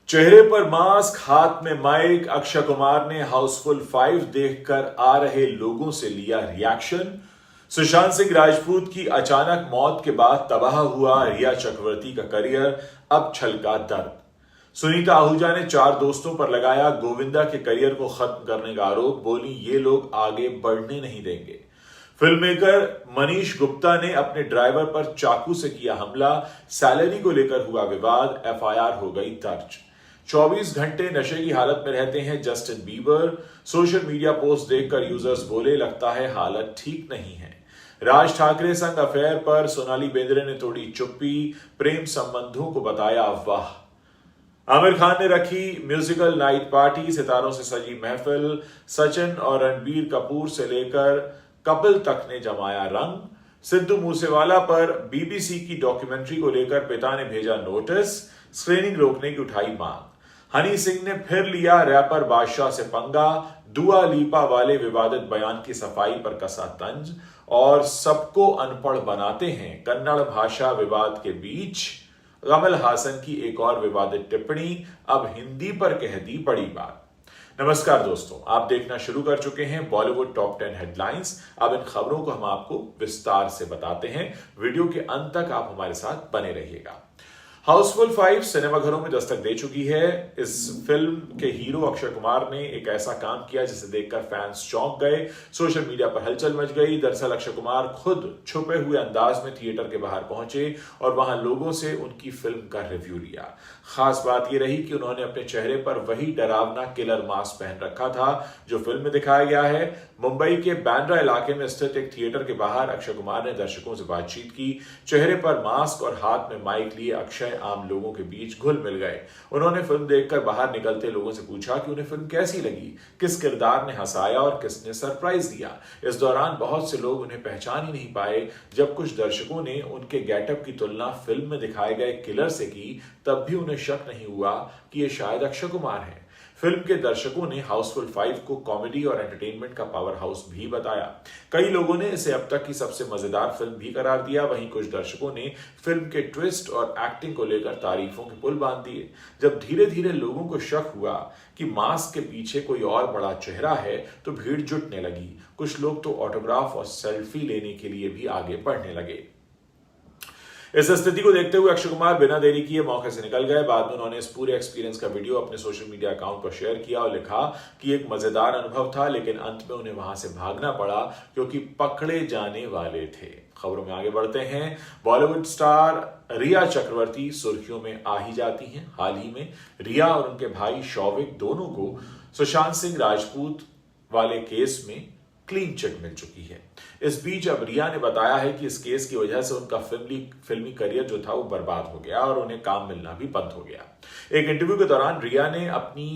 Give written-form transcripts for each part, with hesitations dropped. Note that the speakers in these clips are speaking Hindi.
चेहरे पर मास्क, हाथ में माइक, अक्षय कुमार ने हाउसफुल 5 देखकर आ रहे लोगों से लिया रिएक्शन। सुशांत सिंह राजपूत की अचानक मौत के बाद तबाह हुआ रिया चक्रवर्ती का करियर, अब छलका दर्द। सुनीता आहूजा ने 4 दोस्तों पर लगाया गोविंदा के करियर को खत्म करने का आरोप, बोली ये लोग आगे बढ़ने नहीं देंगे। फिल्म मेकर मनीष गुप्ता ने अपने ड्राइवर पर चाकू से किया हमला, सैलरी को लेकर हुआ विवाद, एफआईआर हो गई दर्ज। 24 घंटे नशे की हालत में रहते हैं Justin Bieber, social media post देखकर यूजर्स बोले लगता है हालत ठीक नहीं है। राज ठाकरे संग अफेयर पर सोनाली बेंद्रे ने तोड़ी चुप्पी, प्रेम संबंधों को बताया अफवाह। आमिर खान ने रखी म्यूजिकल नाइट पार्टी, सितारों से सजी महफिल, सचिन और रणबीर कपूर से लेकर कपिल तक ने जमाया रंग। सिद्धू मूसेवाला पर बीबीसी की डॉक्यूमेंट्री को लेकर पिता ने भेजा नोटिस, स्क्रीनिंग रोकने की उठाई मांग। हनी सिंह ने फिर लिया रैपर बादशाह से पंगा, दुआ लीपा वाले विवादित बयान की सफाई पर कसा तंज। और सबको अनपढ़ बनाते हैं कन्नड़ भाषा विवाद के बीच कमल हासन की एक और विवादित टिप्पणी, अब हिंदी पर कह दी बड़ी बात। नमस्कार दोस्तों, आप देखना शुरू कर चुके हैं बॉलीवुड टॉप 10 हेडलाइंस। अब इन खबरों को हम आपको विस्तार से बताते हैं, वीडियो के अंत तक आप हमारे साथ बने रहिएगा। हाउसफुल 5 सिनेमाघरों में दस्तक दे चुकी है। इस फिल्म के हीरो अक्षय कुमार ने एक ऐसा काम किया जिसे देखकर फैंस चौंक गए, सोशल मीडिया पर हलचल मच गई। दरअसल अक्षय कुमार खुद छुपे हुए अंदाज में थिएटर के बाहर पहुंचे और वहां लोगों से उनकी फिल्म का रिव्यू लिया। खास बात यह रही कि उन्होंने अपने चेहरे पर वही डरावना किलर मास्क पहन रखा था जो फिल्म में दिखाया गया है। मुंबई के बांद्रा इलाके में स्थित एक थिएटर के बाहर अक्षय कुमार ने दर्शकों से बातचीत की। चेहरे पर मास्क और हाथ में माइक लिए अक्षय आम लोगों के बीच घुल मिल गए। उन्होंने फिल्म देखकर बाहर निकलते लोगों से पूछा कि उन्हें फिल्म कैसी लगी, किस किरदार ने हंसाया और किसने सरप्राइज दिया। इस दौरान बहुत से लोग उन्हें पहचान ही नहीं पाए। जब कुछ दर्शकों ने उनके गेटअप की तुलना फिल्म में दिखाए गए किलर से की, तब भी उन्हें शक नहीं हुआ कि ये शायद अक्षय कुमार है। फिल्म के दर्शकों ने हाउसफुल 5 को कॉमेडी और एंटरटेनमेंट का पावर हाउस भी बताया। कई लोगों ने इसे अब तक की सबसे मजेदार फिल्म भी करार दिया। वहीं कुछ दर्शकों ने फिल्म के ट्विस्ट और एक्टिंग को लेकर तारीफों के पुल बांध दिए। जब धीरे धीरे लोगों को शक हुआ कि मास्क के पीछे कोई और बड़ा चेहरा है, तो भीड़ जुटने लगी। कुछ लोग तो ऑटोग्राफ और सेल्फी लेने के लिए भी आगे बढ़ने लगे। इस स्थिति को देखते हुए अक्षय कुमार बिना देरी किए मौके से निकल गए। बाद में उन्होंने इस पूरे एक्सपीरियंस का वीडियो अपने सोशल मीडिया अकाउंट पर शेयर किया और लिखा कि एक मजेदार अनुभव था, लेकिन अंत में उन्हें वहां से भागना पड़ा क्योंकि पकड़े जाने वाले थे। खबरों में आगे बढ़ते हैं। बॉलीवुड स्टार रिया चक्रवर्ती सुर्खियों में आ ही जाती हैं। हाल ही में रिया और उनके भाई शौविक दोनों को सुशांत सिंह राजपूत वाले केस में क्लीन चिट मिल चुकी है। इस बीच अब रिया ने बताया है कि इस केस की वजह से उनका फिल्मी करियर जो था वो बर्बाद हो गया और उन्हें काम मिलना भी बंद हो गया। एक इंटरव्यू के दौरान रिया ने अपनी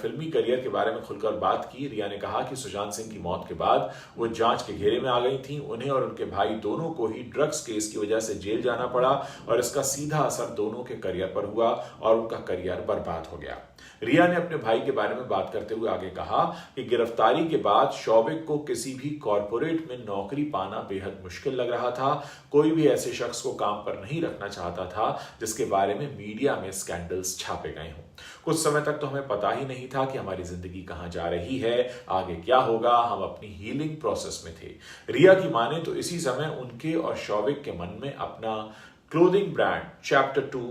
फिल्मी करियर के बारे में खुलकर बात की। रिया ने कहा कि सुशांत सिंह की मौत के बाद वो जांच के घेरे में आ गई थी। उन्हें और उनके भाई दोनों को ही ड्रग्स केस की वजह से जेल जाना पड़ा और इसका सीधा असर दोनों के करियर पर हुआ और उनका करियर बर्बाद हो गया। रिया ने अपने भाई के बारे में बात करते हुए आगे कहा कि गिरफ्तारी के बाद शौविक को किसी भी कॉर्पोरेट में नौकरी पाना बेहद मुश्किल लग रहा था। कोई भी ऐसे शख्स को काम पर नहीं रखना चाहता था जिसके बारे में मीडिया में स्कैंडल्स छापे गए हों। कुछ समय तक तो हमें पता ही नहीं था कि हमारी जिंदगी कहां जा रही है, आगे क्या होगा। हम अपनी हीलिंग प्रोसेस में थे। रिया की माने तो इसी समय उनके और शौविक के मन में अपना clothing brand chapter 2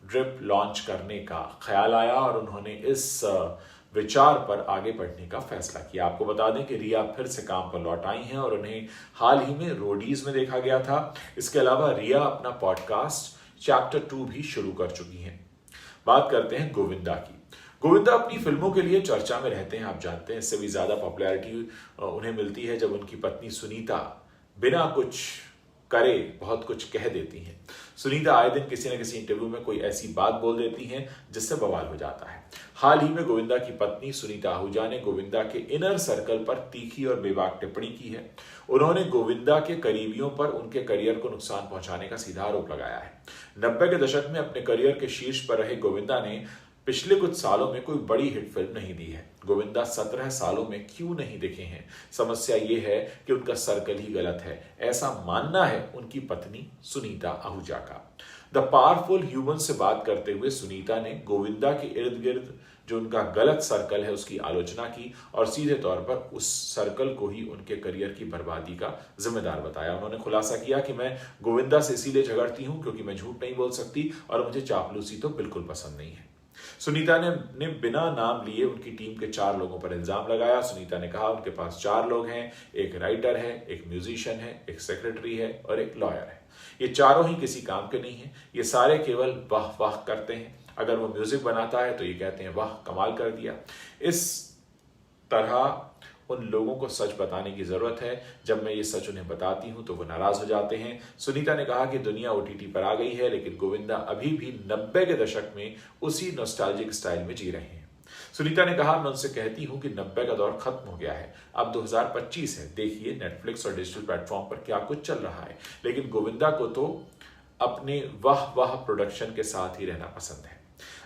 drip launch करने का ख्याल आया और उन्होंने इस विचार पर आगे बढ़ने का फैसला किया। आपको बता दें कि रिया फिर से काम पर लौट आई हैं और उन्हें हाल ही में रोडीज में देखा गया था। इसके अलावा रिया अपना पॉडकास्ट चैप्टर 2 भी शुरू कर चुकी हैं। बात करते हैं गोविंदा की। गोविंदा अपनी फिल्मों के लिए चर्चा में रहते हैं, आप जानते हैं। इससे भी ज्यादा पॉपुलैरिटी उन्हें मिलती है जब उनकी पत्नी सुनीता बिना कुछ करे बहुत कुछ कह देती हैं। सुनीता आए दिन किसी न किसी इंटरव्यू में कोई ऐसी बात बोल देती हैं जिससे बवाल हो जाता है। हाल ही में गोविंदा की पत्नी सुनीता आहूजा ने गोविंदा के इनर सर्कल पर तीखी और बेबाक टिप्पणी की है। उन्होंने गोविंदा के करीबियों पर उनके करियर को नुकसान पहुंचाने का सीधा आरोप लगाया है। 90 के दशक में अपने करियर के शीर्ष पर रहे गोविंदा ने पिछले कुछ सालों में कोई बड़ी हिट फिल्म नहीं दी है। गोविंदा 17 सालों में क्यों नहीं दिखे हैं? समस्या ये है कि उनका सर्कल ही गलत है, ऐसा मानना है उनकी पत्नी सुनीता आहूजा का। द पावरफुल ह्यूमन से बात करते हुए सुनीता ने गोविंदा के इर्द गिर्द जो उनका गलत सर्कल है उसकी आलोचना की और सीधे तौर पर उस सर्कल को ही उनके करियर की बर्बादी का जिम्मेदार बताया। उन्होंने खुलासा किया कि मैं गोविंदा से इसीलिए झगड़ती हूं क्योंकि मैं झूठ नहीं बोल सकती और मुझे चापलूसी तो बिल्कुल पसंद नहीं है। सुनीता ने बिना नाम लिए उनकी टीम के 4 लोगों पर इल्जाम लगाया। सुनीता ने कहा उनके पास 4 लोग हैं, एक राइटर है, एक म्यूजिशियन है, एक सेक्रेटरी है और एक लॉयर है। ये चारों ही किसी काम के नहीं है, ये सारे केवल वाह वाह करते हैं। अगर वो म्यूजिक बनाता है तो ये कहते हैं वाह कमाल कर दिया। इस तरह उन लोगों को सच बताने की जरूरत है। जब मैं ये सच उन्हें बताती हूं तो वो नाराज हो जाते हैं। सुनीता ने कहा कि दुनिया OTT पर आ गई है लेकिन गोविंदा अभी भी 90 के दशक में उसी नॉस्टैल्जिक स्टाइल में जी रहे हैं। सुनीता ने कहा मैं उनसे कहती हूं कि 90 का दौर खत्म हो गया है, अब 2025 है। देखिए नेटफ्लिक्स और डिजिटल प्लेटफॉर्म पर क्या कुछ चल रहा है। लेकिन गोविंदा को तो अपने वाह वाह प्रोडक्शन के साथ ही रहना पसंद है।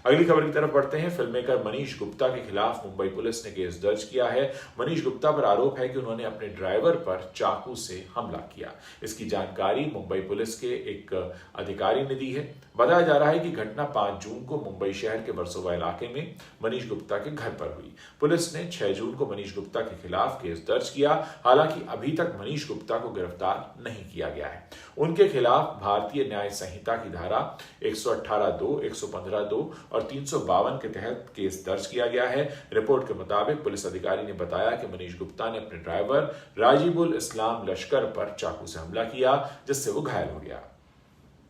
अगली खबर की तरफ बढ़ते हैं। फिल्म मेकर मनीष गुप्ता के खिलाफ मुंबई पुलिस ने केस दर्ज किया है। मनीष गुप्ता पर आरोप है कि उन्होंने अपने ड्राइवर पर चाकू से हमला किया। इसकी जानकारी मुंबई पुलिस के एक अधिकारी ने दी है। बताया जा रहा है कि घटना 5 जून को मुंबई शहर के वर्सोवा इलाके में मनीष गुप्ता के घर पर हुई। पुलिस ने 6 जून को मनीष गुप्ता के खिलाफ केस दर्ज किया। हालांकि अभी तक मनीष गुप्ता को गिरफ्तार नहीं किया गया है। उनके खिलाफ भारतीय न्याय संहिता की धारा 118(2), 115(2) और 352 के तहत केस दर्ज किया गया है। रिपोर्ट के मुताबिक पुलिस अधिकारी ने बताया कि मनीष गुप्ता ने अपने ड्राइवर राजीबुल इस्लाम लश्कर पर चाकू से हमला किया जिससे वो घायल हो गया।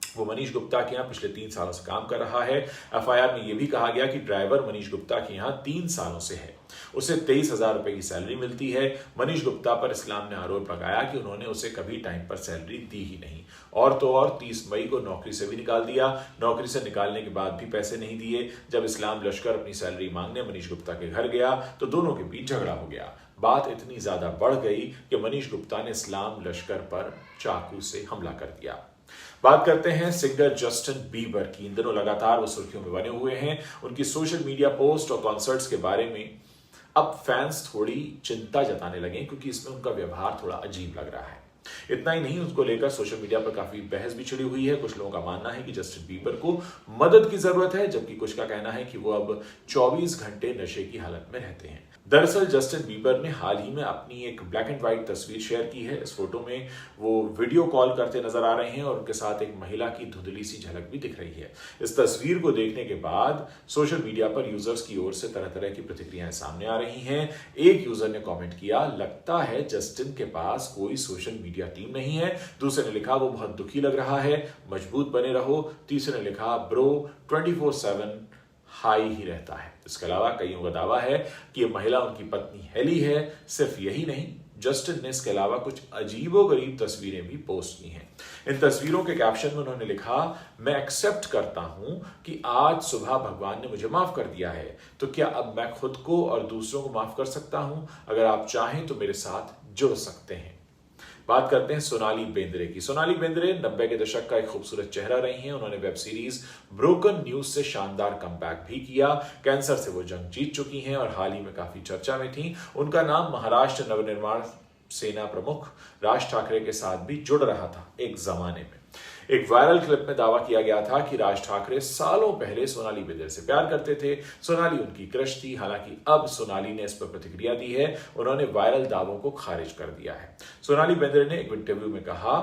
वो मनीष गुप्ता के यहाँ पिछले 3 सालों से काम कर रहा है। FIR में यह भी कहा गया कि ड्राइवर मनीष गुप्ता के यहाँ 3 सालों से है। उसे 23,000 रुपए की सैलरी मिलती है। मनीष गुप्ता पर इस्लाम ने आरोप लगाया कि उन्होंने उसे कभी टाइम पर सैलरी दी ही नहीं और तो और 30 मई को नौकरी से भी निकाल दिया। नौकरी से निकालने के बाद भी पैसे नहीं दिए। जब इस्लाम लश्कर अपनी सैलरी मांगने मनीष गुप्ता के घर गया तो दोनों के बीच झगड़ा हो गया। बात इतनी ज्यादा बढ़ गई कि मनीष गुप्ता ने इस्लाम लश्कर पर चाकू से हमला कर दिया। बात करते हैं सिंगर जस्टिन बीबर की। इन दिनों लगातार वो सुर्खियों में बने हुए हैं। उनकी सोशल मीडिया पोस्ट और कॉन्सर्ट्स के बारे में अब फैंस थोड़ी चिंता जताने लगे क्योंकि इसमें उनका व्यवहार थोड़ा अजीब लग रहा है। इतना ही नहीं, उसको लेकर सोशल मीडिया पर काफी बहस भी छिड़ी हुई है। कुछ लोगों का मानना है कि जस्टिन बीबर को मदद की जरूरत है जबकि कुछ का कहना है कि वो अब 24 घंटे नशे की हालत में रहते हैं। दरअसल जस्टिन बीबर ने हाल ही में अपनी एक ब्लैक एंड व्हाइट तस्वीर शेयर की है। इस फोटो में वो वीडियो कॉल करते नजर आ रहे हैं और उनके साथ एक महिला की धुंधली सी झलक भी दिख रही है। इस तस्वीर को देखने के बाद सोशल मीडिया पर यूजर्स की ओर से तरह तरह की प्रतिक्रियाएं सामने आ रही हैं। एक यूजर ने कमेंट किया, लगता है जस्टिन के पास कोई सोशल मीडिया टीम नहीं है। दूसरे ने लिखा, वो बहुत दुखी लग रहा है, मजबूत बने रहो। तीसरे ने लिखा, ब्रो 24/7 हाई ही रहता है। इसके अलावा कईयों का दावा है कि ये महिला उनकी पत्नी हेली है। सिर्फ यही नहीं, जस्टिन ने इसके अलावा कुछ अजीबोगरीब तस्वीरें भी पोस्ट की हैं। इन तस्वीरों के कैप्शन में उन्होंने लिखा, मैं एक्सेप्ट करता हूं कि आज सुबह भगवान ने मुझे माफ कर दिया है, तो क्या अब मैं खुद को और दूसरों को माफ कर सकता हूं? अगर आप चाहें तो मेरे साथ जुड़ सकते हैं। बात करते हैं सोनाली बेंद्रे की। सोनाली बेंद्रे 90 के दशक का एक खूबसूरत चेहरा रही हैं। उन्होंने वेब सीरीज ब्रोकन न्यूज से शानदार कमबैक भी किया। कैंसर से वो जंग जीत चुकी हैं और हाल ही में काफी चर्चा में थी। उनका नाम महाराष्ट्र नवनिर्माण सेना प्रमुख राज ठाकरे के साथ भी जुड़ रहा था एक जमाने में। एक वायरल क्लिप में दावा किया गया था कि राज ठाकरे सालों पहले सोनाली बेंद्रे से प्यार करते थे। सोनाली उनकी क्रश थी। हालांकि अब सोनाली ने इस पर प्रतिक्रिया दी है। उन्होंने वायरल दावों को खारिज कर दिया है। सोनाली बेंद्रे ने एक इंटरव्यू में कहा,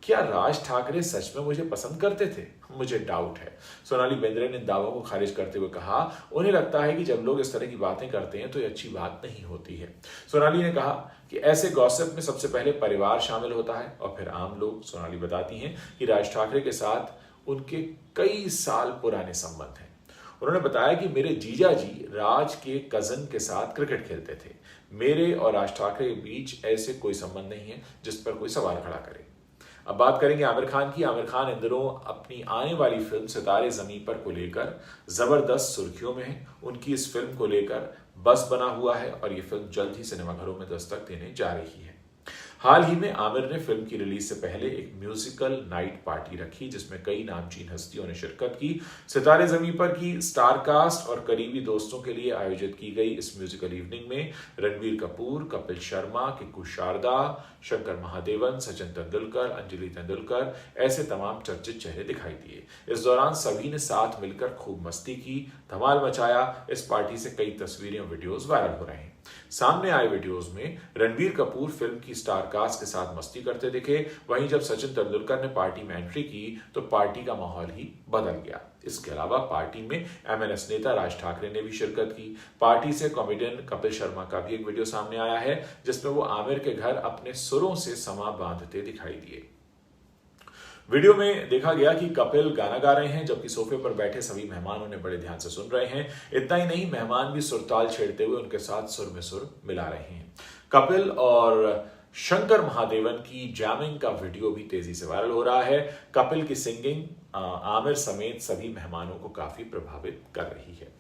क्या राज ठाकरे सच में मुझे पसंद करते थे? मुझे डाउट है। सोनाली बेंद्रे ने दावों को खारिज करते हुए कहा, उन्हें लगता है कि जब लोग इस तरह की बातें करते हैं तो ये अच्छी बात नहीं होती है। सोनाली ने कहा कि ऐसे गॉसिप में सबसे पहले परिवार शामिल होता है और फिर आम लोग। सोनाली बताती हैं कि राज ठाकरे के साथ उनके कई साल पुराने संबंध हैं। उन्होंने बताया कि मेरे जीजा जी राज के कजन के साथ क्रिकेट खेलते थे। मेरे और राज ठाकरे के बीच ऐसे कोई संबंध नहीं है जिस पर कोई सवाल खड़ा करे। अब बात करेंगे आमिर खान की। आमिर खान इन दिनों अपनी आने वाली फिल्म सितारे ज़मीं पर को लेकर जबरदस्त सुर्खियों में है। उनकी इस फिल्म को लेकर बस बना हुआ है और ये फिल्म जल्द ही सिनेमाघरों में दस्तक देने जा रही है। हाल ही में आमिर ने फिल्म की रिलीज से पहले एक म्यूजिकल नाइट पार्टी रखी जिसमें कई नामचीन हस्तियों ने शिरकत की। सितारे जमीं पर की स्टार कास्ट और करीबी दोस्तों के लिए आयोजित की गई इस म्यूजिकल इवनिंग में रणबीर कपूर, कपिल शर्मा, किक्कू शारदा, शंकर महादेवन, सचिन तेंदुलकर, अंजलि तेंदुलकर ऐसे तमाम चर्चित चेहरे दिखाई दिए। इस दौरान सभी ने साथ मिलकर खूब मस्ती की, धमाल मचाया। इस पार्टी से कई तस्वीरें और वीडियोस वायरल हो रहे हैं। सामने आए वीडियोस में रणबीर कपूर फिल्म की स्टार कास्ट के साथ मस्ती करते दिखे। वहीं जब सचिन तेंदुलकर ने पार्टी में एंट्री की तो पार्टी का माहौल ही बदल गया। इसके अलावा पार्टी में एमएनएस नेता राज ठाकरे ने भी शिरकत की। पार्टी से कॉमेडियन कपिल शर्मा का भी एक वीडियो सामने आया है जिसमें वो आमिर के घर अपने सुरों से समा बांधते दिखाई दिए। वीडियो में देखा गया कि कपिल गाना गा रहे हैं जबकि सोफे पर बैठे सभी मेहमान उन्हें बड़े ध्यान से सुन रहे हैं। इतना ही नहीं, मेहमान भी सुरताल छेड़ते हुए उनके साथ सुर में सुर मिला रहे हैं। कपिल और शंकर महादेवन की जैमिंग का वीडियो भी तेजी से वायरल हो रहा है। कपिल की सिंगिंग आमिर समेत सभी मेहमानों को काफी प्रभावित कर रही है।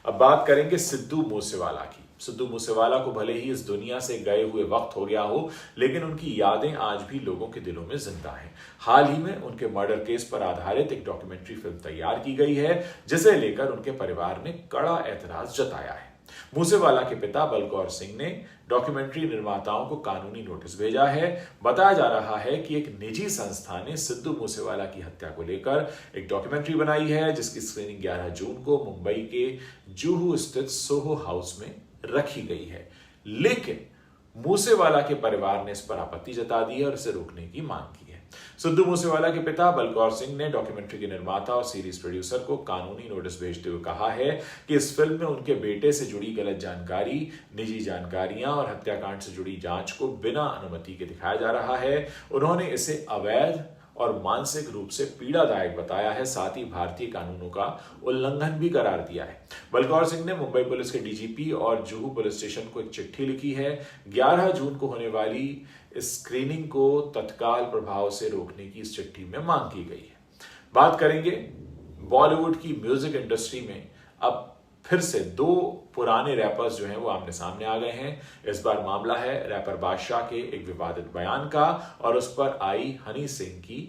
अब बात करेंगे सिद्धू मूसेवाला की। सिद्धू मूसेवाला को भले ही इस दुनिया से गए हुए वक्त हो गया हो, लेकिन उनकी यादें आज भी लोगों के दिलों में जिंदा हैं। हाल ही में उनके मर्डर केस पर आधारित एक डॉक्यूमेंट्री फिल्म तैयार की गई है जिसे लेकर उनके परिवार ने कड़ा ऐतराज जताया है। मूसेवाला के पिता बलकौर सिंह ने डॉक्यूमेंट्री निर्माताओं को कानूनी नोटिस भेजा है। बताया जा रहा है कि एक निजी संस्था ने सिद्धू मूसेवाला की हत्या को लेकर एक डॉक्यूमेंट्री बनाई है जिसकी स्क्रीनिंग 11 जून को मुंबई के जुहू स्थित सोहो हाउस में रखी गई है। लेकिन मूसेवाला के परिवार ने इस पर आपत्ति जता दी है और इसे रोकने की मांग की है। सिद्धू मूसेवाला के पिता बलकौर सिंह ने डॉक्यूमेंट्री के निर्माता और सीरीज प्रोड्यूसर को कानूनी नोटिस भेजते हुए कहा है कि इस फिल्म में उनके बेटे से जुड़ी गलत जानकारी, निजी जानकारियां और हत्याकांड से जुड़ी जांच को बिना अनुमति के दिखाया जा रहा है। उन्होंने इसे अवैध और मानसिक रूप से पीड़ादायक बताया है, साथ ही भारतीय कानूनों का उल्लंघन भी करार दिया है। बलकौर सिंह ने मुंबई पुलिस के डीजीपी और जुहू पुलिस स्टेशन को एक चिट्ठी लिखी है। 11 जून को होने वाली इस स्क्रीनिंग को तत्काल प्रभाव से रोकने की इस चिट्ठी में मांग की गई है। बात करेंगे बॉलीवुड की म्यूजिक इंडस्ट्री में अब फिर से दो पुराने रैपर्स जो हैं वो आमने सामने आ गए हैं। इस बार मामला है रैपर बादशाह के एक विवादित बयान का और उस पर आई हनी सिंह की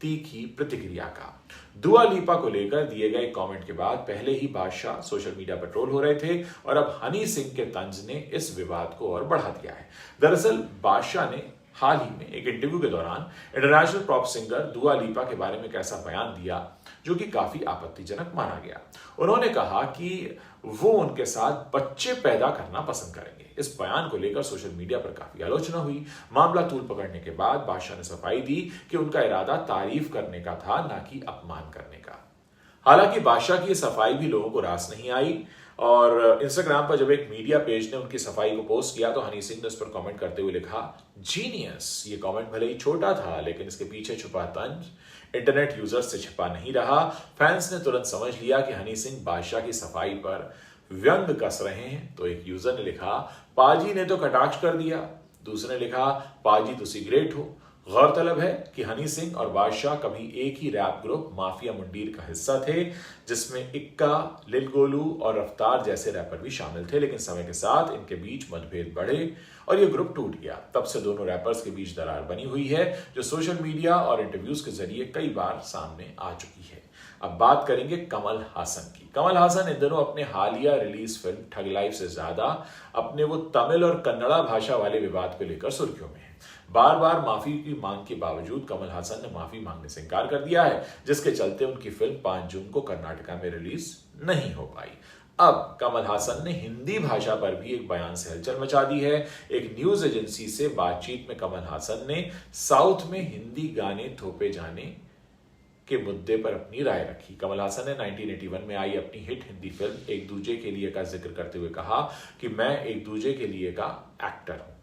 तीखी प्रतिक्रिया का। दुआ लिपा को लेकर दिए गए कमेंट के बाद पहले ही बादशाह सोशल मीडिया पर ट्रोल हो रहे थे और अब हनी सिंह के तंज ने इस विवाद को और बढ़ा दिया है। दरअसल बादशाह ने हाल ही में एक इंटरव्यू के दौरान इंटरनेशनल पॉप सिंगर दुआ लिपा के बारे में एक ऐसा बयान दिया जो कि काफी आपत्तिजनक माना गया। उन्होंने कहा कि वो उनके साथ बच्चे पैदा करना पसंद करेंगे। इस बयान को लेकर सोशल मीडिया पर काफी आलोचना हुई। मामला तूल पकड़ने के बाद बादशाह ने सफाई दी कि उनका इरादा तारीफ करने का था, ना कि अपमान करने का। हालांकि बादशाह की सफाई भी लोगों को रास नहीं आई और इंस्टाग्राम पर जब एक मीडिया पेज ने उनकी सफाई को पोस्ट किया तो हनी सिंह ने उस पर कमेंट करते हुए लिखा, जीनियस। ये कमेंट भले ही छोटा था लेकिन इसके पीछे छुपा तंज इंटरनेट यूजर्स से छिपा नहीं रहा। फैंस ने तुरंत समझ लिया कि हनी सिंह बादशाह की सफाई पर व्यंग कस रहे हैं। तो एक यूजर ने लिखा, पाजी ने तो कटाक्ष कर दिया। दूसरे ने लिखा, पाजी तुसी ग्रेट हो। गौरतलब है कि हनी सिंह और बादशाह कभी एक ही रैप ग्रुप माफिया मुंडीर का हिस्सा थे जिसमें इक्का, लिल गोलू और रफ्तार जैसे रैपर भी शामिल थे, लेकिन समय के साथ इनके बीच मतभेद बढ़े और यह ग्रुप टूट गया। तब से दोनों रैपर्स के बीच दरार बनी हुई है जो सोशल मीडिया और इंटरव्यूज के जरिए कई बार सामने आ चुकी है। अब बात करेंगे कमल हासन की। कमल हासन इन दिनों अपने हालिया रिलीज फिल्म ठग लाइफ से ज्यादा अपने वो तमिल और कन्नड़ा भाषा वाले विवाद को लेकर सुर्खियों में है। बार बार माफी की मांग के बावजूद कमल हासन ने माफी मांगने से इनकार कर दिया है, जिसके चलते उनकी फिल्म 5 जून को कर्नाटका में रिलीज नहीं हो पाई। अब कमल हासन ने हिंदी भाषा पर भी एक बयान से हलचल मचा दी है। एक न्यूज एजेंसी से बातचीत में कमल हासन ने साउथ में हिंदी गाने थोपे जाने के मुद्दे पर अपनी राय रखी। कमल हासन ने 1981 में आई अपनी हिट हिंदी फिल्म एक दूजे के लिए का जिक्र करते हुए कहा कि मैं एक दूजे के लिए का एक्टर हूं।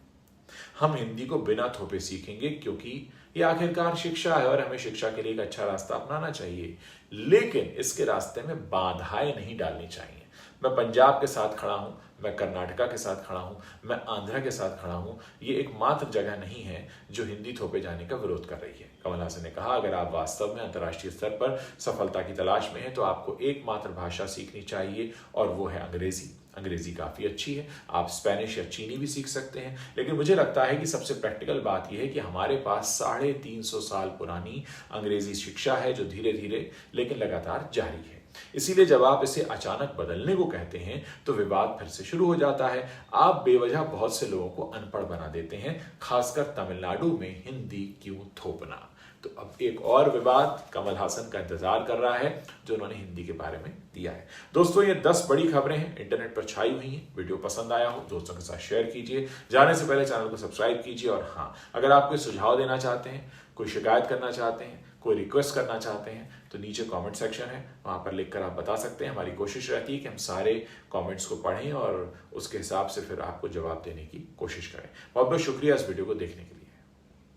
हम हिंदी को बिना थोपे सीखेंगे क्योंकि ये आखिरकार शिक्षा है और हमें शिक्षा के लिए एक अच्छा रास्ता अपनाना चाहिए, लेकिन इसके रास्ते में बाधाएं नहीं डालनी चाहिए। मैं पंजाब के साथ खड़ा हूं, मैं कर्नाटका के साथ खड़ा हूं, मैं आंध्र के साथ खड़ा हूं। ये एकमात्र जगह नहीं है जो हिंदी थोपे जाने का विरोध कर रही है। कमल हासन ने कहा, अगर आप वास्तव में अंतर्राष्ट्रीय स्तर पर सफलता की तलाश में हैं तो आपको एकमात्र भाषा सीखनी चाहिए और वो है अंग्रेजी। अंग्रेजी काफ़ी अच्छी है, आप स्पेनिश या चीनी भी सीख सकते हैं। लेकिन मुझे लगता है कि सबसे प्रैक्टिकल बात यह है कि हमारे पास 350 साल पुरानी अंग्रेजी शिक्षा है जो धीरे धीरे लेकिन लगातार जारी है। इसीलिए जब आप इसे अचानक बदलने को कहते हैं तो विवाद फिर से शुरू हो जाता है। आप बेवजह बहुत से लोगों को अनपढ़ बना देते हैं, खासकर तमिलनाडु में हिंदी क्यों थोपना। तो अब एक और विवाद कमल हासन का इंतजार कर रहा है जो उन्होंने हिंदी के बारे में दिया है। दोस्तों, ये 10 बड़ी खबरें हैं, इंटरनेट पर छाई हुई हैं। वीडियो पसंद आया हो दोस्तों के साथ शेयर कीजिए, जाने से पहले चैनल को सब्सक्राइब कीजिए। और हाँ, अगर आप कोई सुझाव देना चाहते हैं, कोई शिकायत करना चाहते हैं, कोई रिक्वेस्ट करना चाहते हैं तो नीचे कमेंट सेक्शन है, वहां पर लिखकर आप बता सकते हैं। हमारी कोशिश रहती है कि हम सारे कमेंट्स को पढ़ें और उसके हिसाब से फिर आपको जवाब देने की कोशिश करें। बहुत बहुत शुक्रिया इस वीडियो को देखने के लिए।